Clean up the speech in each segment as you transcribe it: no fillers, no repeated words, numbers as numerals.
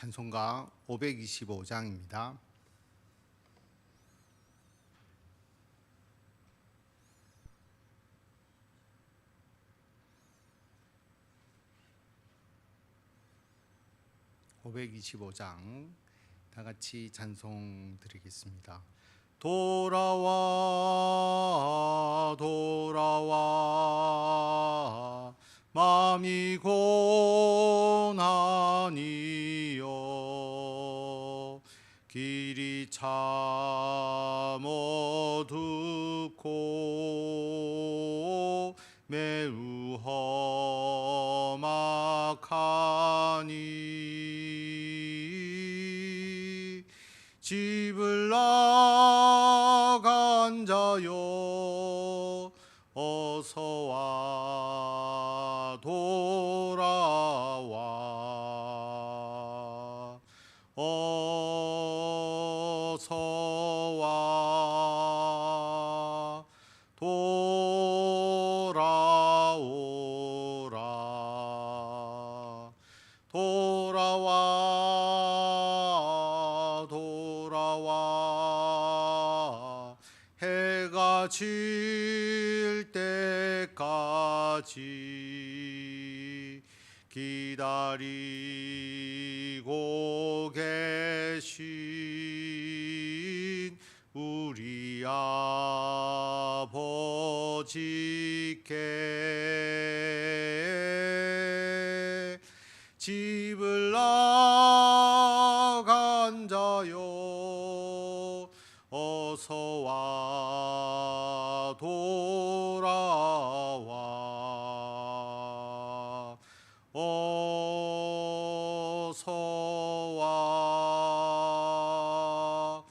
찬송가 525장입니다. (525장) 다 같이 찬송 드리겠습니다. 돌아와 돌아와 마음이 고난이여 길이 참 어둡고 매우 험악하니 집을 나간 자여 어서와 돌아와 어서와 돌아오라 돌아와 돌아와 해가 질 때까지 기다리고 계신 우리 아버지께 집을 나간 자여 어서와 돌아와 어서와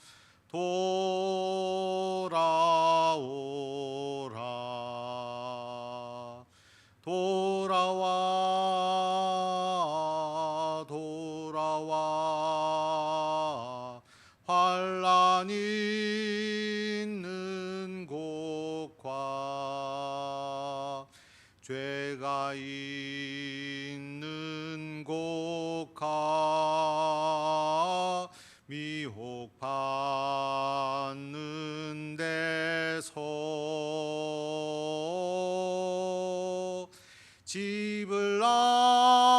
돌아오라 돌아와 돌아와 환난이 있는 곳과 죄가 있는 곳과 미혹받는 데서 집을 나간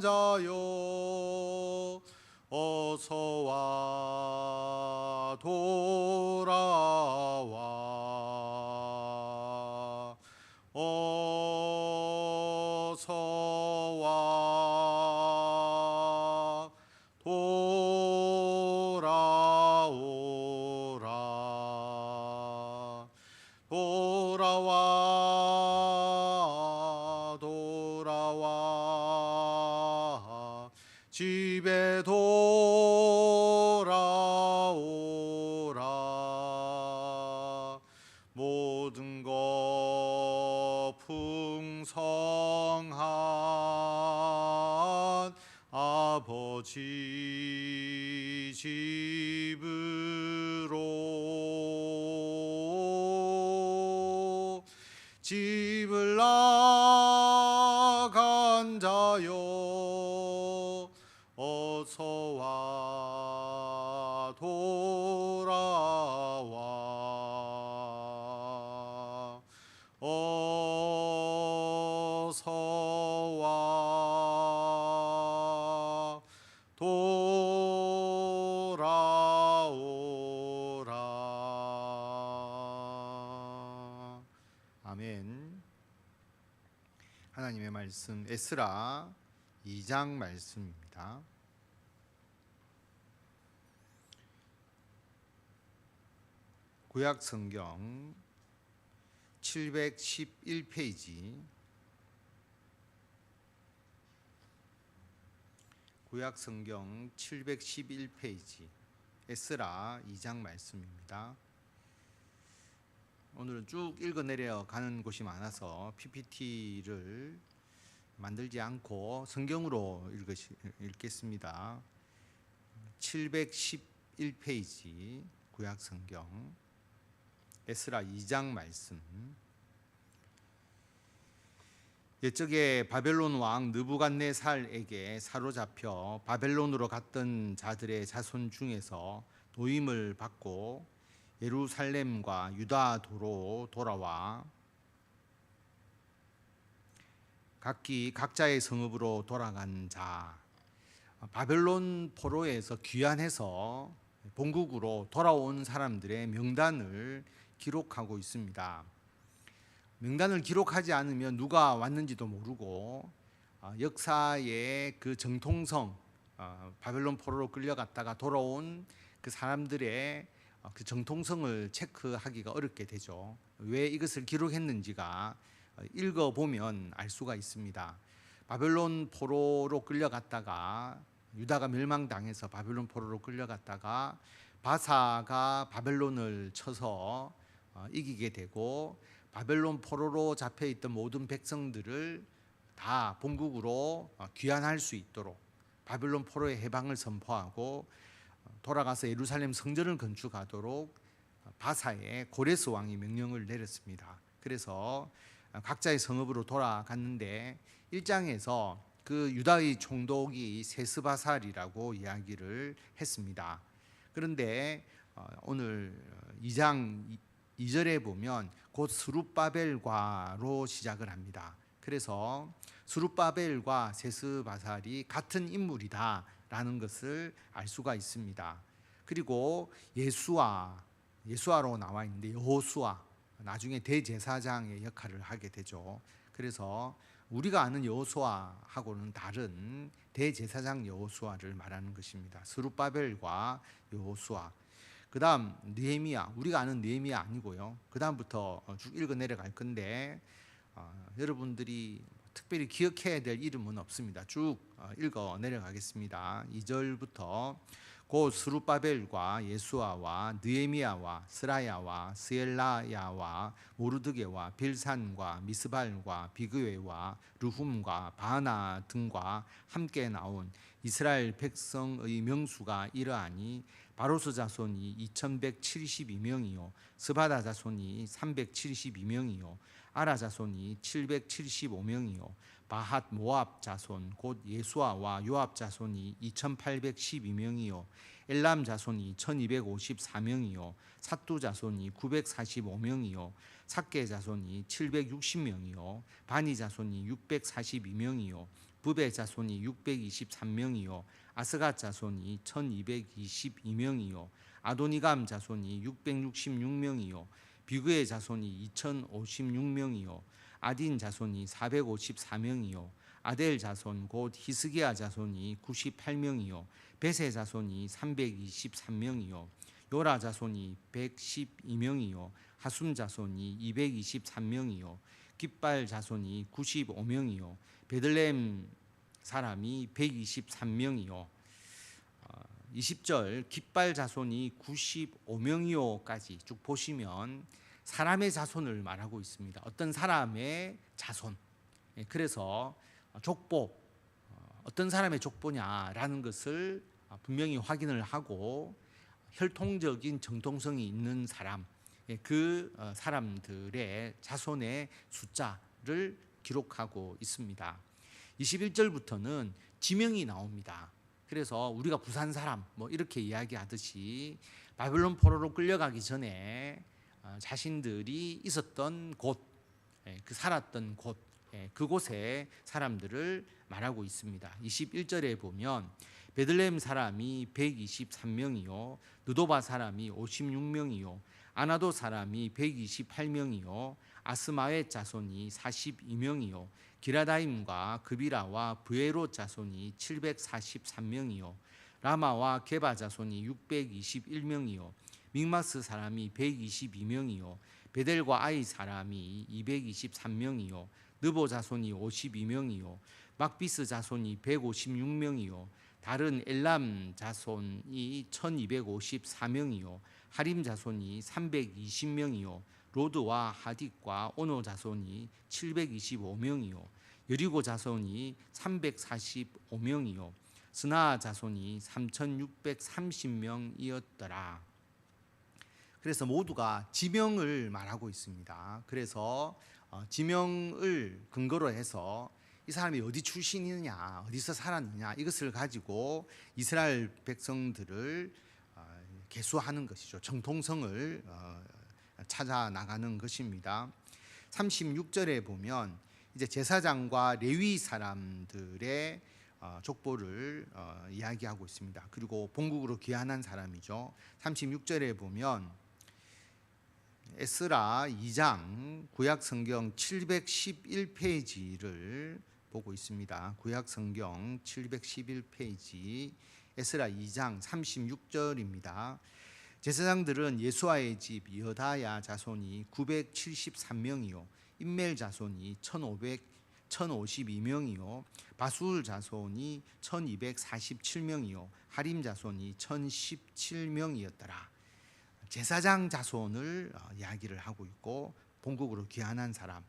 자여 어서와 돌아와 어서와 돌아오라 돌아와 돌아와 집에 돌아오라 모든 것 풍성한 아버지 집으로 집을 나간 자여 어서와 돌아와 어서와 돌아오라. 아멘. 하나님의 말씀 에스라 2장 말씀입니다. 구약 성경 711페이지 구약 성경 711페이지 에스라 2장 말씀입니다. 오늘은 쭉 읽어내려 가는 곳이 많아서 PPT를 만들지 않고 성경으로 읽겠습니다. 711페이지 구약 성경 에스라 2장 말씀. 옛적에 바벨론 왕 느부갓네살에게 사로잡혀 바벨론으로 갔던 자들의 자손 중에서 도임을 받고 예루살렘과 유다도로 돌아와 각자의 성읍으로 돌아간 자, 바벨론 포로에서 귀환해서 본국으로 돌아온 사람들의 명단을 기록하고 있습니다. 명단을 기록하지 않으면 누가 왔는지도 모르고 역사의 그 정통성, 바벨론 포로로 끌려갔다가 돌아온 그 사람들의 그 정통성을 체크하기가 어렵게 되죠. 왜 이것을 기록했는지가 읽어보면 알 수가 있습니다. 바벨론 포로로 끌려갔다가 유다가 멸망당해서 바벨론 포로로 끌려갔다가 바사가 바벨론을 쳐서 이기게 되고 바벨론 포로로 잡혀있던 모든 백성들을 다 본국으로 귀환할 수 있도록 바벨론 포로의 해방을 선포하고 돌아가서 예루살렘 성전을 건축하도록 바사의 고레스 왕이 명령을 내렸습니다. 그래서 각자의 성읍으로 돌아갔는데 1장에서 그 유다의 총독이 세스바살이라고 이야기를 했습니다. 그런데 오늘 2장 2절에 보면 곧 스룹바벨과로 시작을 합니다. 그래서 스룹바벨과 세스바살이 같은 인물이다라는 것을 알 수가 있습니다. 그리고 예수아로 나와 있는데 여호수아, 나중에 대제사장의 역할을 하게 되죠. 그래서 우리가 아는 여호수아하고는 다른 대제사장 여호수아를 말하는 것입니다. 스룹바벨과 여호수아. 그 다음 느헤미야, 우리가 아는 느헤미야 아니고요. 그 다음부터 쭉 읽어 내려갈 건데 여러분들이 특별히 기억해야 될 이름은 없습니다. 쭉 읽어 내려가겠습니다. 2절부터 곧 스룹바벨과 예수아와 느헤미야와 스라야와 스엘라야와 모르드게와 빌산과 미스발과 비그웨와 르훔과 바나 등과 함께 나온 이스라엘 백성의 명수가 이러하니 바로스 자손이 2172명이요 스바다 자손이 372명이요 아라 자손이 775명이요 바핫 모압 자손 곧 예수아와 요압 자손이 2812명이요 엘람 자손이 1254명이요 삿두 자손이 945명이요 삭게 자손이 760명이요 바니 자손이 642명이요 부베 자손이 623명이요 아스가 자손이 1222명이요 아도니감 자손이 666명이요 비그의 자손이 2056명이요 아딘 자손이 454명이요 아델 자손 곧 히스기야 자손이 98명이요 베세 자손이 323명이요 요라 자손이 112명이요 하숨 자손이 223명이요 깃발 자손이 95명이요 베들레헴 사람이 123명이요 20절 깃발 자손이 95명이요까지 쭉 보시면 사람의 자손을 말하고 있습니다. 어떤 사람의 자손. 그래서 족보, 어떤 사람의 족보냐라는 것을 분명히 확인을 하고 혈통적인 정통성이 있는 사람, 그 사람들의 자손의 숫자를 기록하고 있습니다. 21절부터는 지명이 나옵니다. 그래서 우리가 부산 사람 뭐 이렇게 이야기하듯이 바벨론 포로로 끌려가기 전에 자신들이 있었던 곳, 그 살았던 곳, 그곳의 사람들을 말하고 있습니다. 21절에 보면 베들레헴 사람이 123명이요 느도바 사람이 56명이요 아나도 사람이 128명이요 아스마의 자손이 42명이요 기라다임과 그비라와 브에롯 자손이 743명이요 라마와 게바 자손이 621명이요 믹마스 사람이 122명이요 베델과 아이 사람이 223명이요 느보 자손이 52명이요 막비스 자손이 156명이요 다른 엘람 자손이 1254명이요 하림 자손이 320명이요 로드와 하딕과 오노 자손이 725명이요 여리고 자손이 345명이요 스나 자손이 3630명이었더라. 그래서 모두가 지명을 말하고 있습니다. 그래서 지명을 근거로 해서 이 사람이 어디 출신이느냐, 어디서 살았느냐 이것을 가지고 이스라엘 백성들을 계수하는 것이죠. 정통성을 찾아 나가는 것입니다. 36절에 보면 이제 제사장과 레위 사람들의 족보를 이야기하고 있습니다. 그리고 본국으로 귀환한 사람이죠. 36절에 보면 에스라 2장 구약 성경 711페이지를 보고 있습니다. 구약 성경 711페이지 에스라 2장 36절입니다. 제사장들은 예수아의 집 여다야 자손이 973명이요 임멜 자손이 1052명이요 바술 자손이 1247명이요 하림 자손이 1017명이었더라. 제사장 자손을 이야기를 하고 있고 본국으로 귀환한 사람.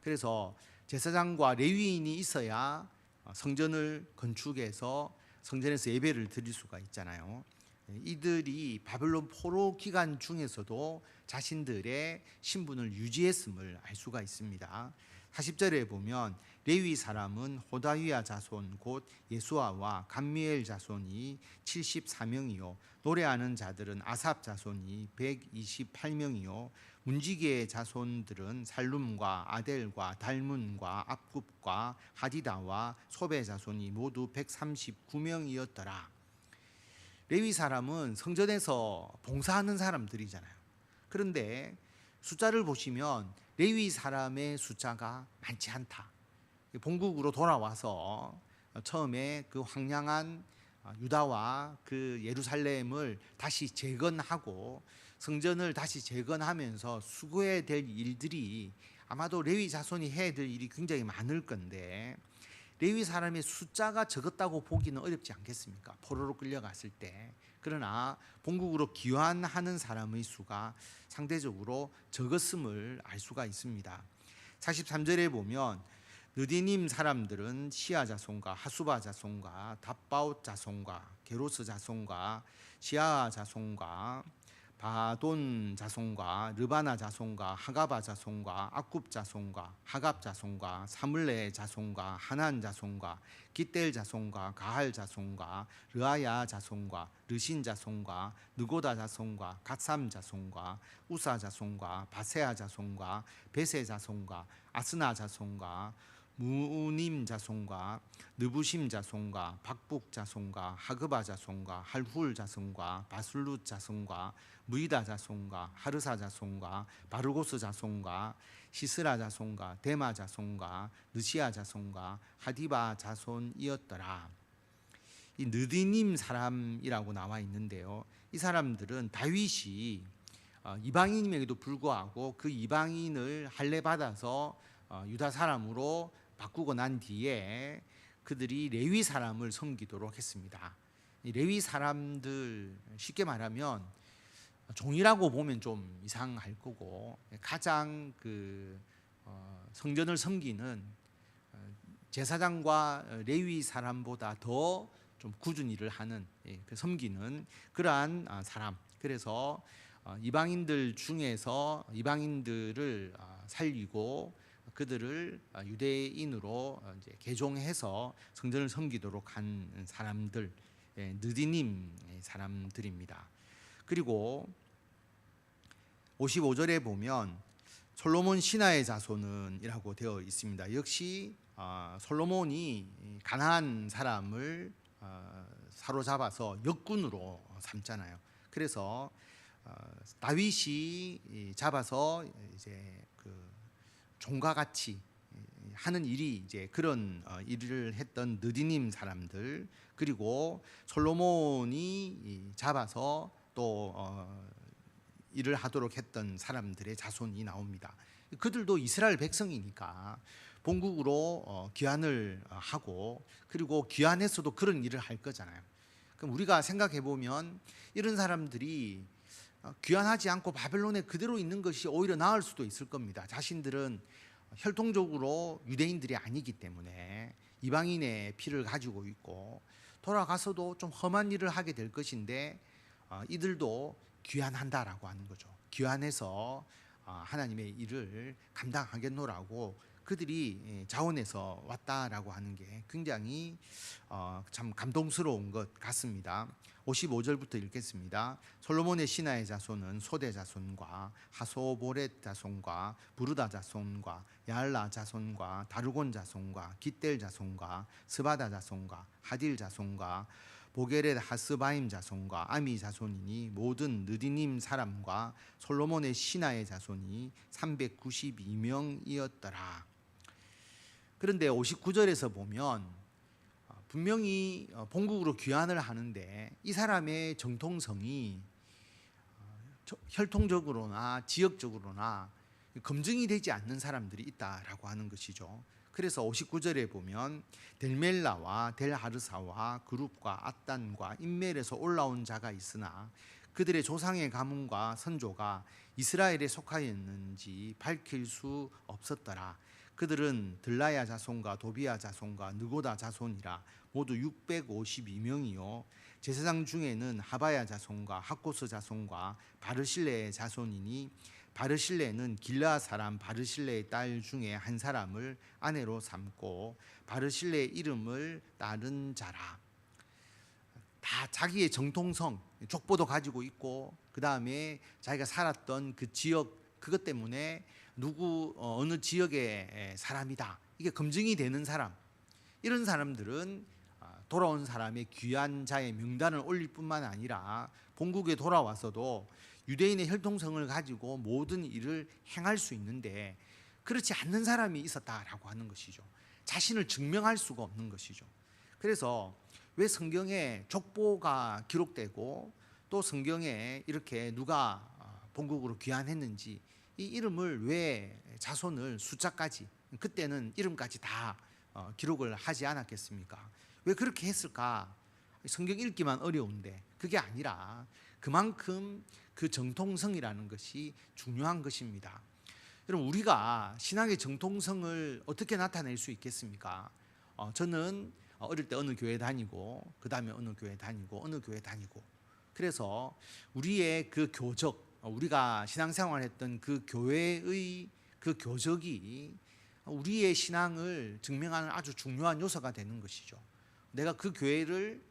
그래서 제사장과 레위인이 있어야 성전을 건축해서 성전에서 예배를 드릴 수가 있잖아요. 이들이 바벨론 포로 기간 중에서도 자신들의 신분을 유지했음을 알 수가 있습니다. 40절에 보면 레위 사람은 호다위아 자손 곧 예수아와 감미엘 자손이 74명이요 노래하는 자들은 아삽 자손이 128명이요 문지기의 자손들은 살룸과 아델과 달문과 압굽과 하디다와 소베 자손이 모두 139명이었더라. 레위 사람은 성전에서 봉사하는 사람들이잖아요. 그런데 숫자를 보시면 레위 사람의 숫자가 많지 않다. 본국으로 돌아와서 처음에 그 황량한 유다와 그 예루살렘을 다시 재건하고 성전을 다시 재건하면서 수고해야 될 일들이 아마도 레위 자손이 해야 될 일이 굉장히 많을 건데 레위 사람의 숫자가 적었다고 보기는 어렵지 않겠습니까? 포로로 끌려갔을 때. 그러나 본국으로 귀환하는 사람의 수가 상대적으로 적었음을 알 수가 있습니다. 43절에 보면 느디님 사람들은 시아 자손과 하수바 자손과 답바옷 자손과 게로스 자손과 시아 자손과 바돈 자손과 르바나 자손과 하가바 자손과 악굽 자손과 하갑 자손과 사물레 자손과 하난 자손과 기델 자손과 가할 자손과 르아야 자손과 르신 자손과 느고다 자손과 갓삼 자손과 우사 자손과 바세아 자손과 베세 자손과 아스나 자손과 무우님 자손과 느부심 자손과 박북 자손과 하그바 자손과 할훌 자손과 바술룻 자손과 무이다 자손과 하르사 자손과 바르고스 자손과 시스라 자손과 데마 자손과 느시아 자손과 하디바 자손이었더라. 이 느디님 사람이라고 나와 있는데요. 이 사람들은 다윗이 이방인임에도 불구하고 그 이방인을 할례 받아서 유다 사람으로 바꾸고 난 뒤에 그들이 레위 사람을 섬기도록 했습니다. 이 레위 사람들 쉽게 말하면 종이라고 보면 좀 이상할 거고 가장 성전을 섬기는 제사장과 레위 사람보다 더 좀 굳은 일을 하는 섬기는 그러한 사람. 그래서 이방인들 중에서 이방인들을 살리고 그들을 유대인으로 이제 개종해서 성전을 섬기도록 한 사람들, 느디님 사람들입니다. 그리고 55절에 보면 솔로몬 신하의 자손은이라고 되어 있습니다. 역시 솔로몬이 가나안 사람을 사로잡아서 역군으로 삼잖아요. 그래서 다윗이 잡아서 이제 종과 같이 하는 일이 이제 그런 일을 했던 느디님 사람들, 그리고 솔로몬이 잡아서 또 일을 하도록 했던 사람들의 자손이 나옵니다. 그들도 이스라엘 백성이니까 본국으로 귀환을 하고 그리고 귀환해서도 그런 일을 할 거잖아요. 그럼 우리가 생각해 보면 이런 사람들이 귀환하지 않고 바벨론에 그대로 있는 것이 오히려 나을 수도 있을 겁니다. 자신들은 혈통적으로 유대인들이 아니기 때문에 이방인의 피를 가지고 있고 돌아가서도 좀 험한 일을 하게 될 것인데 이들도 귀환한다라고 하는 거죠. 귀환해서 하나님의 일을 감당하겠노라고 그들이 자원해서 왔다라고 하는 게 굉장히 참 감동스러운 것 같습니다. 55절부터 읽겠습니다. 솔로몬의 신하의 자손은 소대 자손과 하소보렛 자손과 부르다 자손과 야알라 자손과 다르곤 자손과 깃델 자손과 스바다 자손과 하딜 자손과 보게렛 하스바임 자손과 아미 자손이니 모든 느디님 사람과 솔로몬의 신하의 자손이 392명이었더라. 그런데 59절에서 보면 분명히 본국으로 귀환을 하는데 이 사람의 정통성이 혈통적으로나 지역적으로나 검증이 되지 않는 사람들이 있다라고 하는 것이죠. 그래서 59절에 보면 델멜라와 델하르사와 그룹과 앗단과 인멜에서 올라온 자가 있으나 그들의 조상의 가문과 선조가 이스라엘에 속하였는지 밝힐 수 없었더라. 그들은 들라야 자손과 도비야 자손과 느고다 자손이라 모두 652명이요 제사장 중에는 하바야 자손과 학고스 자손과 바르실레의 자손이니 바르실레는 길라 사람 바르실레의 딸 중에 한 사람을 아내로 삼고 바르실레의 이름을 따른 자라. 다 자기의 정통성, 족보도 가지고 있고 그 다음에 자기가 살았던 그 지역 그것 때문에 어느 지역의 사람이다 이게 검증이 되는 사람, 이런 사람들은 돌아온 사람의 귀한 자의 명단을 올릴 뿐만 아니라 본국에 돌아와서도 유대인의 혈통성을 가지고 모든 일을 행할 수 있는데 그렇지 않는 사람이 있었다라고 하는 것이죠. 자신을 증명할 수가 없는 것이죠. 그래서 왜 성경에 족보가 기록되고 또 성경에 이렇게 누가 본국으로 귀환했는지 이 이름을 왜 자손을 숫자까지 그때는 이름까지 다 기록을 하지 않았겠습니까? 왜 그렇게 했을까? 성경 읽기만 어려운데 그게 아니라 그만큼 그 정통성이라는 것이 중요한 것입니다. 여러분 우리가 신앙의 정통성을 어떻게 나타낼 수 있겠습니까? 저는 어릴 때 어느 교회 다니고 그 다음에 어느 교회 다니고 어느 교회 다니고 그래서 우리의 그 교적 우리가 신앙생활했던 그 교회의 그 교적이 우리의 신앙을 증명하는 아주 중요한 요소가 되는 것이죠. 내가 그 교회를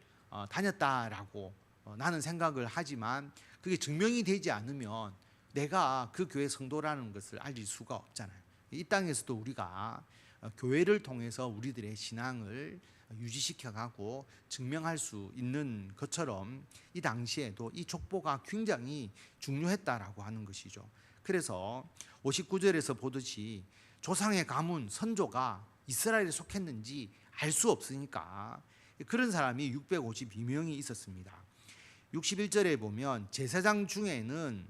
다녔다라고 나는 생각을 하지만 그게 증명이 되지 않으면 내가 그 교회 성도라는 것을 알릴 수가 없잖아요. 이 땅에서도 우리가 교회를 통해서 우리들의 신앙을 유지시켜가고 증명할 수 있는 것처럼 이 당시에도 이 족보가 굉장히 중요했다라고 하는 것이죠. 그래서 59절에서 보듯이 조상의 가문, 선조가 이스라엘에 속했는지 알 수 없으니까 그런 사람이 652명이 있었습니다. 61절에 보면 제사장 중에는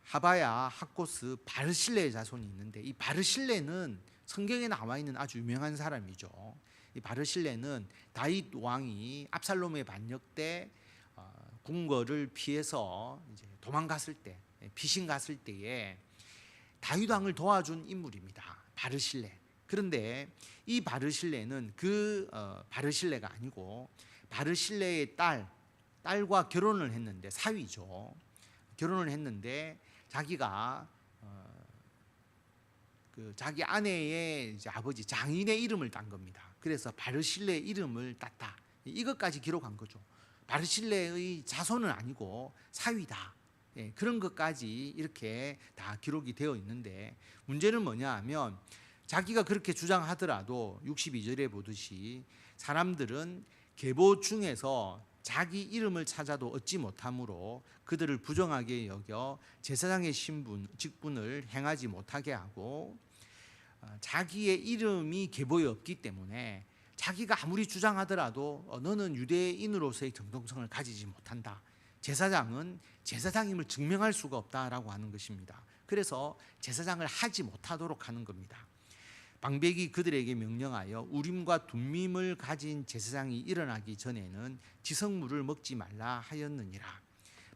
하바야, 학고스, 바르실레의 자손이 있는데 이 바르실레는 성경에 나와 있는 아주 유명한 사람이죠. 이 바르실레는 다윗 왕이 압살롬의 반역 때 궁궐을 피해서 이제 도망갔을 때, 피신 갔을 때에 다윗 왕을 도와준 인물입니다. 바르실레. 그런데 이 바르실레는 그 바르실레가 아니고 바르실레의 딸과 결혼을 했는데 사위죠. 결혼을 했는데 자기가 그 자기 아내의 이제 아버지 장인의 이름을 딴 겁니다. 그래서 바르실레의 이름을 땄다. 이것까지 기록한 거죠. 바르실레의 자손은 아니고 사위다. 그런 것까지 이렇게 다 기록이 되어 있는데 문제는 뭐냐 하면 자기가 그렇게 주장하더라도 62절에 보듯이 사람들은 계보 중에서 자기 이름을 찾아도 얻지 못하므로 그들을 부정하게 여겨 제사장의 직분을 행하지 못하게 하고 자기의 이름이 계보에 없기 때문에 자기가 아무리 주장하더라도 너는 유대인으로서의 정통성을 가지지 못한다. 제사장은 제사장임을 증명할 수가 없다라고 하는 것입니다. 그래서 제사장을 하지 못하도록 하는 겁니다. 방백이 그들에게 명령하여 우림과 둠밈을 가진 제사장이 일어나기 전에는 지성물을 먹지 말라 하였느니라.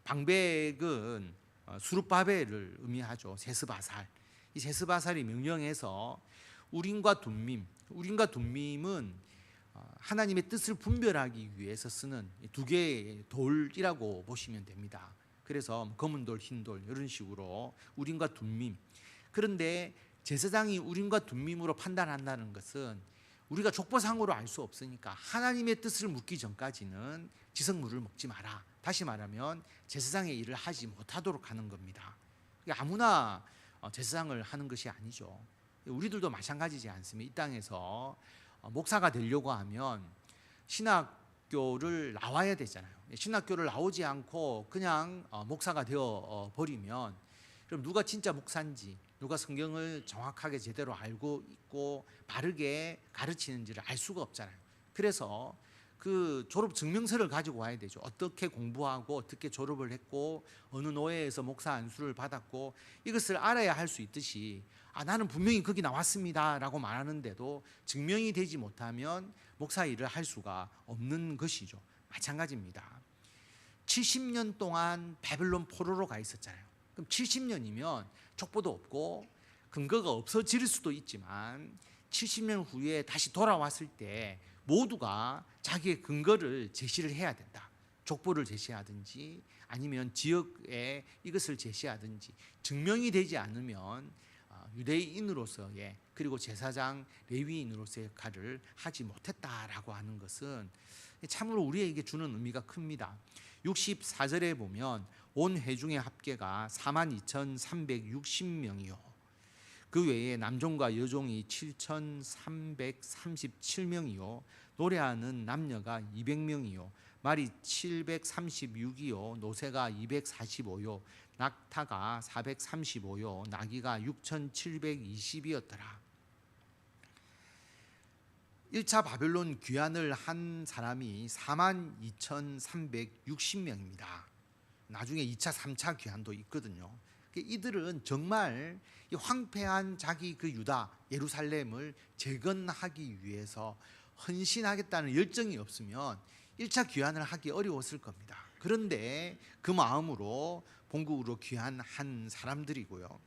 방백은 수룹바벨을 의미하죠. 세스바살. 이 세스바살이 명령해서 우림과 둠밈은 하나님의 뜻을 분별하기 위해서 쓰는 두 개의 돌이라고 보시면 됩니다. 그래서 검은 돌, 흰 돌 이런 식으로 우림과 둠밈. 그런데 제사장이 우림과 둠밈으로 판단한다는 것은 우리가 족보상으로 알 수 없으니까 하나님의 뜻을 묻기 전까지는 지성물을 먹지 마라. 다시 말하면 제사장의 일을 하지 못하도록 하는 겁니다. 아무나 제사장을 하는 것이 아니죠. 우리들도 마찬가지지 않습니까? 이 땅에서 목사가 되려고 하면 신학교를 나와야 되잖아요. 신학교를 나오지 않고 그냥 목사가 되어 버리면 그럼 누가 진짜 목사인지, 누가 성경을 정확하게 제대로 알고 있고 바르게 가르치는지를 알 수가 없잖아요. 그래서 그 졸업 증명서를 가지고 와야 되죠. 어떻게 공부하고 어떻게 졸업을 했고 어느 노예에서 목사 안수를 받았고 이것을 알아야 할 수 있듯이 나는 분명히 거기 나왔습니다라고 말하는데도 증명이 되지 못하면 목사 일을 할 수가 없는 것이죠. 마찬가지입니다. 70년 동안 바벨론 포로로 가 있었잖아요. 그럼 70년이면 족보도 없고 근거가 없어질 수도 있지만 70년 후에 다시 돌아왔을 때 모두가 자기의 근거를 제시를 해야 된다. 족보를 제시하든지 아니면 지역에 이것을 제시하든지 증명이 되지 않으면 유대인으로서의 그리고 제사장 레위인으로서의 역할을 하지 못했다라고 하는 것은 참으로 우리에게 주는 의미가 큽니다. 64절에 보면 온 회중의 합계가 42,360명이요 그 외에 남종과 여종이 7,337명이요 노래하는 남녀가 200명이요 말이 736이요 노새가 245요 낙타가 435요 나귀가 6,720이었더라. 1차 바벨론 귀환을 한 사람이 42,360명입니다. 나중에 2차, 3차 귀환도 있거든요. 이들은 정말 황폐한 자기 그 유다, 예루살렘을 재건하기 위해서 헌신하겠다는 열정이 없으면 1차 귀환을 하기 어려웠을 겁니다. 그런데 그 마음으로 본국으로 귀환한 사람들이고요.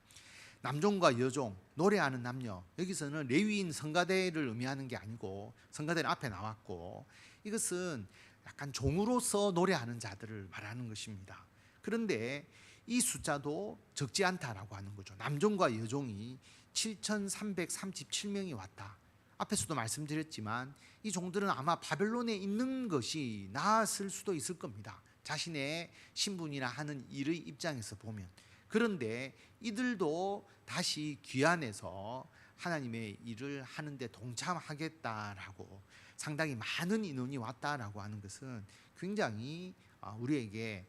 남종과 여종, 노래하는 남녀, 여기서는 레위인 성가대를 의미하는 게 아니고 성가대는 앞에 나왔고 이것은 약간 종으로서 노래하는 자들을 말하는 것입니다. 그런데 이 숫자도 적지 않다라고 하는 거죠. 남종과 여종이 7,337명이 왔다. 앞에서도 말씀드렸지만 이 종들은 아마 바벨론에 있는 것이 나았을 수도 있을 겁니다. 자신의 신분이나 하는 일의 입장에서 보면. 그런데 이들도 다시 귀환해서 하나님의 일을 하는데 동참하겠다라고 상당히 많은 인원이 왔다라고 하는 것은 굉장히 우리에게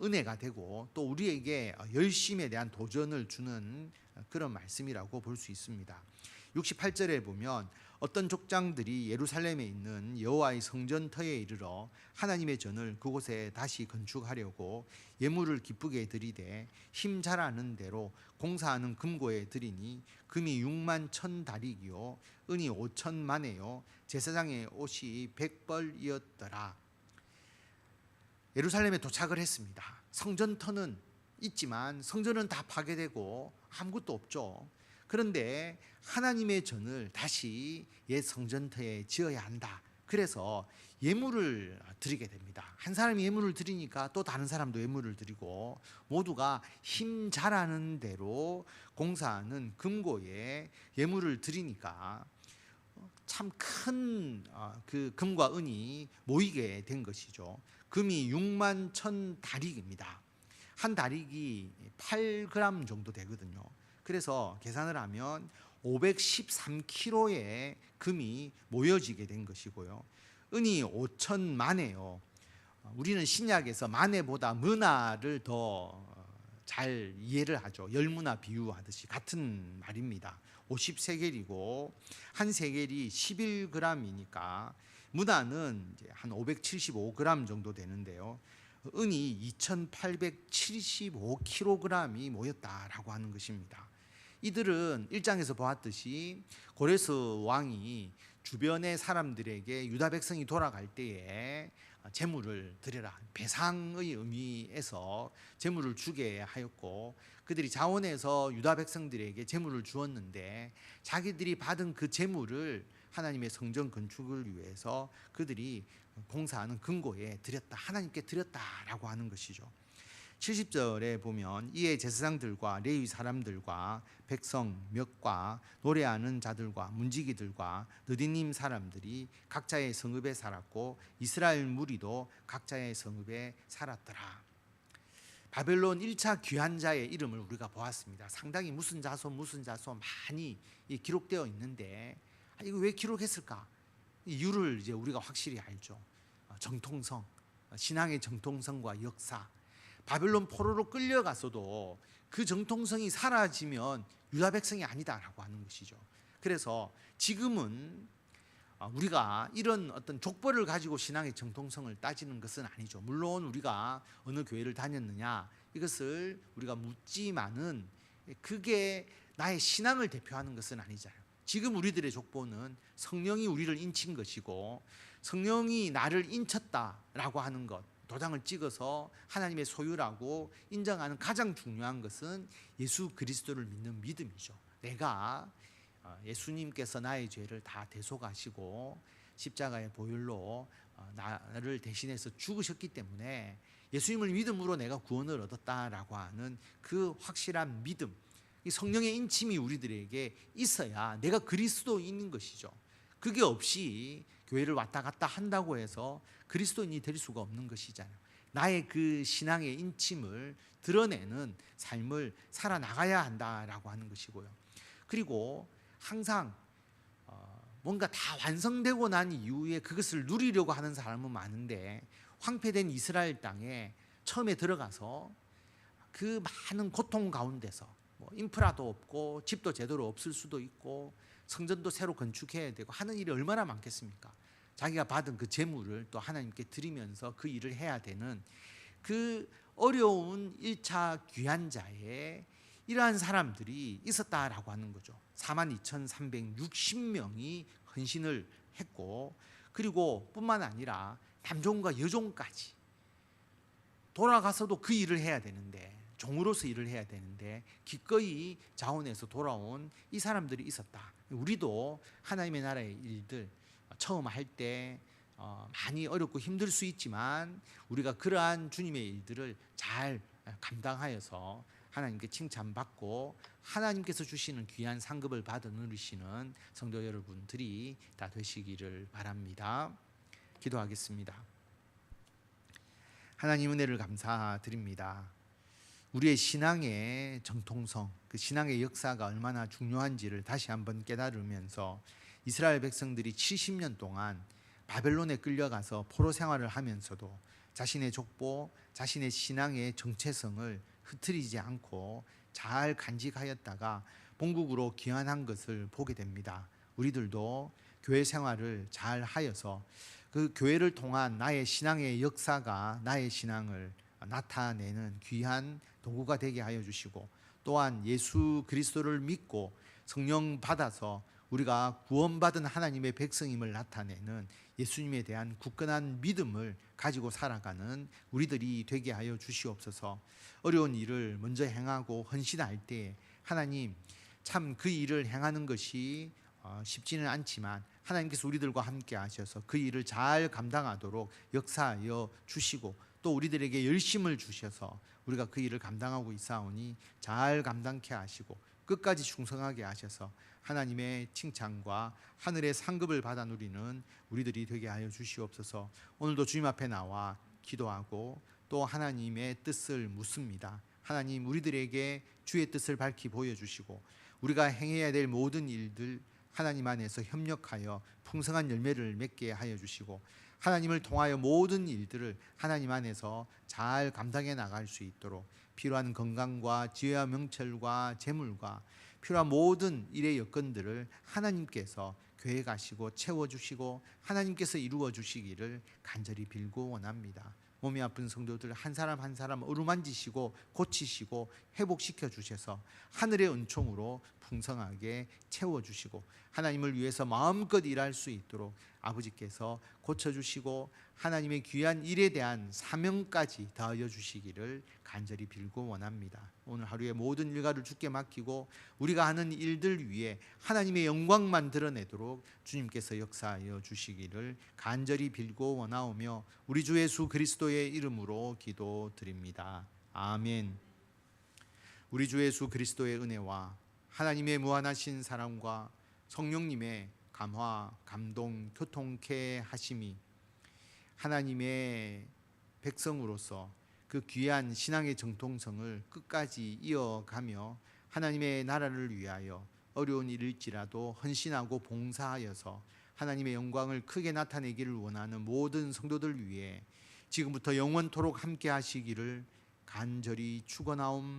은혜가 되고 또 우리에게 열심에 대한 도전을 주는 그런 말씀이라고 볼 수 있습니다. 68절에 보면 어떤 족장들이 예루살렘에 있는 여호와의 성전터에 이르러 하나님의 전을 그곳에 다시 건축하려고 예물을 기쁘게 드리되 힘 잘하는 대로 공사하는 금고에 드리니 금이 6만 1,000다리기요 은이 5천만에요 제사장의 옷이 100벌이었더라. 예루살렘에 도착을 했습니다. 성전터는 있지만 성전은 다 파괴되고 아무것도 없죠. 그런데 하나님의 전을 다시 옛 성전터에 지어야 한다. 그래서 예물을 드리게 됩니다. 한 사람이 예물을 드리니까 또 다른 사람도 예물을 드리고 모두가 힘 잘하는 대로 공사하는 금고에 예물을 드리니까 참 큰 그 금과 은이 모이게 된 것이죠. 금이 6만 1,000다릭입니다. 한 다릭이 8g 정도 되거든요. 그래서 계산을 하면 513kg의 금이 모여지게 된 것이고요. 은이 5천만에요. 우리는 신약에서 만에보다 문화를 더 잘 이해를 하죠. 열문화 비유하듯이 같은 말입니다. 50세겔이고 한 세겔이 11g이니까 문화는 이제 한 575g 정도 되는데요. 은이 2,875kg이 모였다라고 하는 것입니다. 이들은 1장에서 보았듯이 고레스 왕이 주변의 사람들에게 유다 백성이 돌아갈 때에 제물을 드려라, 배상의 의미에서 제물을 주게 하였고 그들이 자원해서 유다 백성들에게 제물을 주었는데 자기들이 받은 그 제물을 하나님의 성전 건축을 위해서 그들이 공사하는 금고에 드렸다, 하나님께 드렸다라고 하는 것이죠. 70절에 보면 이에 제사장들과 레위 사람들과 백성 몇과 노래하는 자들과 문지기들과 느디님 사람들이 각자의 성읍에 살았고 이스라엘 무리도 각자의 성읍에 살았더라. 바벨론 1차 귀환자의 이름을 우리가 보았습니다. 상당히 무슨 자손 많이 기록되어 있는데 이거 왜 기록했을까? 이유를 이제 우리가 확실히 알죠. 정통성, 신앙의 정통성과 역사. 바벨론 포로로 끌려갔어도 그 정통성이 사라지면 유다 백성이 아니다라고 하는 것이죠. 그래서 지금은 우리가 이런 어떤 족보를 가지고 신앙의 정통성을 따지는 것은 아니죠. 물론 우리가 어느 교회를 다녔느냐 이것을 우리가 묻지만은 그게 나의 신앙을 대표하는 것은 아니잖아요. 지금 우리들의 족보는 성령이 우리를 인친 것이고 성령이 나를 인쳤다라고 하는 것, 도장을 찍어서 하나님의 소유라고 인정하는 가장 중요한 것은 예수 그리스도를 믿는 믿음이죠. 내가 예수님께서 나의 죄를 다 대속하시고 십자가의 보혈로 나를 대신해서 죽으셨기 때문에 예수님을 믿음으로 내가 구원을 얻었다라고 하는 그 확실한 믿음, 이 성령의 인침이 우리들에게 있어야 내가 그리스도인인 것이죠. 그게 없이 교회를 왔다 갔다 한다고 해서 그리스도인이 될 수가 없는 것이잖아요. 나의 그 신앙의 인침을 드러내는 삶을 살아나가야 한다라고 하는 것이고요. 그리고 항상 뭔가 다 완성되고 난 이후에 그것을 누리려고 하는 사람은 많은데 황폐된 이스라엘 땅에 처음에 들어가서 그 많은 고통 가운데서 인프라도 없고 집도 제대로 없을 수도 있고 성전도 새로 건축해야 되고 하는 일이 얼마나 많겠습니까? 자기가 받은 그 재물을 또 하나님께 드리면서 그 일을 해야 되는 그 어려운 1차 귀환자의 이러한 사람들이 있었다라고 하는 거죠. 42,360명이 헌신을 했고, 그리고 뿐만 아니라 남종과 여종까지 돌아가서도 그 일을 해야 되는데, 종으로서 일을 해야 되는데 기꺼이 자원해서 돌아온 이 사람들이 있었다. 우리도 하나님의 나라의 일들 처음 할 때 많이 어렵고 힘들 수 있지만 우리가 그러한 주님의 일들을 잘 감당하여서 하나님께 칭찬받고 하나님께서 주시는 귀한 상급을 받아 누리시는 성도 여러분들이 다 되시기를 바랍니다. 기도하겠습니다. 하나님 은혜를 감사드립니다. 우리의 신앙의 정통성, 그 신앙의 역사가 얼마나 중요한지를 다시 한번 깨달으면서 이스라엘 백성들이 70년 동안 바벨론에 끌려가서 포로 생활을 하면서도 자신의 족보, 자신의 신앙의 정체성을 흐트리지 않고 잘 간직하였다가 본국으로 귀환한 것을 보게 됩니다. 우리들도 교회 생활을 잘 하여서 그 교회를 통한 나의 신앙의 역사가 나의 신앙을 나타내는 귀한 도구가 되게 하여 주시고, 또한 예수 그리스도를 믿고 성령 받아서 우리가 구원받은 하나님의 백성임을 나타내는 예수님에 대한 굳건한 믿음을 가지고 살아가는 우리들이 되게 하여 주시옵소서. 어려운 일을 먼저 행하고 헌신할 때 하나님 참 그 일을 행하는 것이 쉽지는 않지만 하나님께서 우리들과 함께 하셔서 그 일을 잘 감당하도록 역사하여 주시고, 또 우리들에게 열심을 주셔서 우리가 그 일을 감당하고 있사오니 잘 감당케 하시고 끝까지 충성하게 하셔서 하나님의 칭찬과 하늘의 상급을 받아 누리는 우리들이 되게 하여 주시옵소서. 오늘도 주님 앞에 나와 기도하고 또 하나님의 뜻을 묻습니다. 하나님, 우리들에게 주의 뜻을 밝히 보여주시고 우리가 행해야 될 모든 일들 하나님 안에서 협력하여 풍성한 열매를 맺게 하여 주시고, 하나님을 통하여 모든 일들을 하나님 안에서 잘 감당해 나갈 수 있도록 필요한 건강과 지혜와 명철과 재물과 필요한 모든 일의 여건들을 하나님께서 계획하시고 채워주시고 하나님께서 이루어 주시기를 간절히 빌고 원합니다. 몸이 아픈 성도들 한 사람 한 사람 어루만지시고 고치시고 회복시켜 주셔서 하늘의 은총으로 풍성하게 채워주시고 하나님을 위해서 마음껏 일할 수 있도록 아버지께서 고쳐주시고 하나님의 귀한 일에 대한 사명까지 더하여 주시기를 간절히 빌고 원합니다. 오늘 하루의 모든 일과를 주께 맡기고 우리가 하는 일들 위에 하나님의 영광만 드러내도록 주님께서 역사하여 주시기를 간절히 빌고 원하오며 우리 주 예수 그리스도의 이름으로 기도드립니다. 아멘. 우리 주 예수 그리스도의 은혜와 하나님의 무한하신 사랑과 성령님의 감화, 감동, 교통케 하심이 하나님의 백성으로서 그 귀한 신앙의 정통성을 끝까지 이어가며 하나님의 나라를 위하여 어려운 일일지라도 헌신하고 봉사하여서 하나님의 영광을 크게 나타내기를 원하는 모든 성도들 위해 지금부터 영원토록 함께 하시기를 간절히 축원하옵나이다.